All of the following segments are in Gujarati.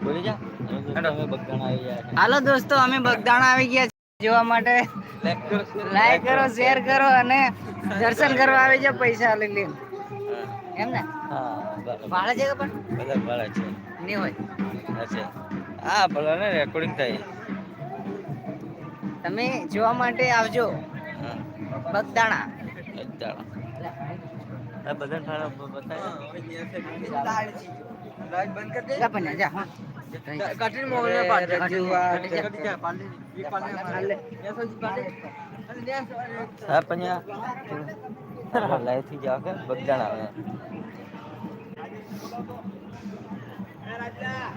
બોલી જા અમે બગદાણા આવી ગયા છે. હાલો દોસ્તો, અમે બગદાણા આવી ગયા છીએ જોવા માટે. લાઈક કરો, શેર કરો અને દર્શન કરવા આવી જાવ પૈસા આલી ને. હા એમને હા બરાબર ભાડે છે કે પણ બધા ભાડા છે. ની હોય. અચ્છા હા ભલે ને રેકોર્ડિંગ થાય. તમે જોવા માટે આવજો હા બગદાણા. આ બધાને ભાડા બતાય લાઈટ બંધ કર દે. જા પણ જા હા કઠિન મોબાઈલ માં પાડ લાઈવ થી જાવ કે બગદાણા આવે.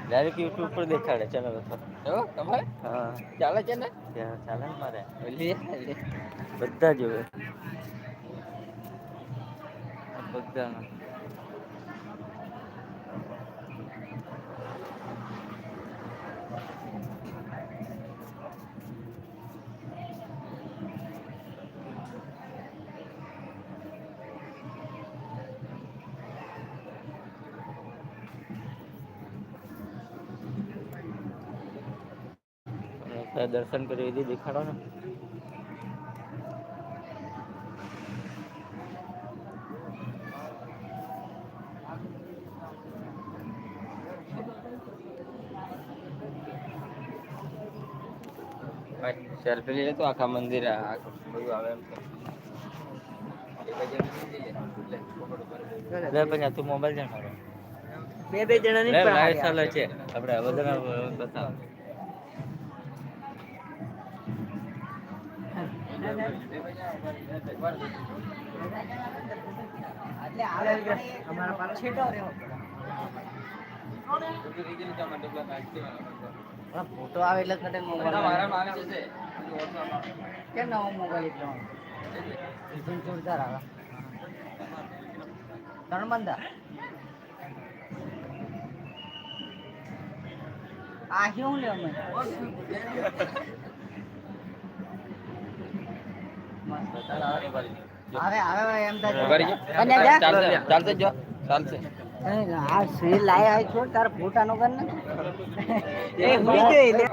ડાયરેક્ટ યુટ્યુબ પર દેખાડે ચેનલ ઉપર. એવું તમારે હા ચાલે છે ને ચાલે ને મારે બધા જોવે. બગદાણા દર્શન કરી એ દેખાડો ને. સેલ્ફી લઈ લે તો આખા મંદિર બધું આવે એમ. તું મોબાઈલ જ મારો બે જણા ની પણ લાઈવ હારી ચાલે આવે. છે આપડે બધા બતાવ. ફોટો આવે એટલે કે નવો મોબાઈલ જોરદાર આવે. ત્રણ બંદા આ હું લેવા આવે આવે એમ ચાલતો જો ચાલશે. આ શ્રી લાય છોડ તાર ફોટા નો કર ને એ હુઈ ગઈ લે.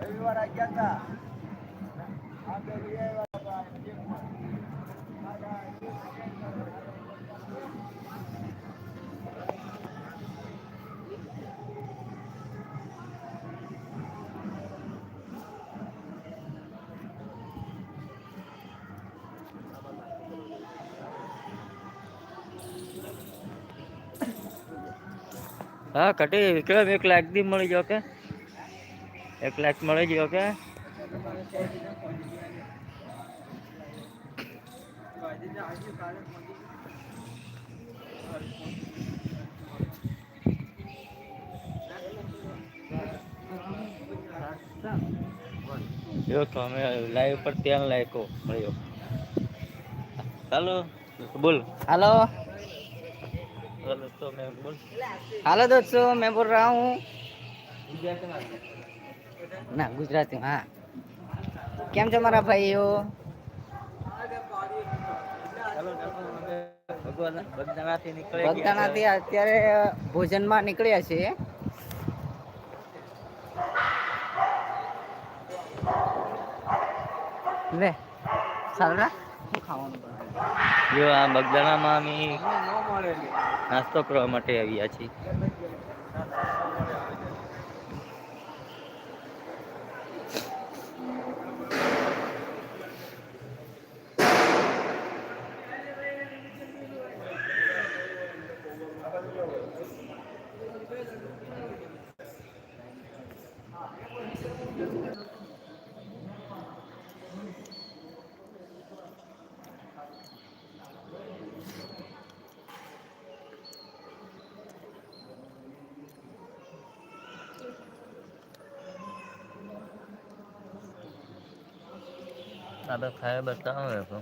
રવિવાર આ ગયા તા. હા કટી વિક્રમ 1 લાખ દી મળી જાવ કે 1 લાખ મળી ગયો કે. જો તો અમે લાઈવ પર ત્યાં લાયકો મળ્યો. ચાલો બોલ. હાલો. તો મે બોલ. હાલો દોસ્તો મેં બોલ રહા હું. ના ગુજરાતી હા કેમ છે મારા ભાઈઓ. બગદાણા થી અત્યારે ભોજન માં નીકળ્યા છે. લે ચાલરા શું ખાવાનું. જો આ બગદાણામાં અમે નાસ્તો કરવા માટે આવ્યા છીએ. આ તો ખાય બતાવો.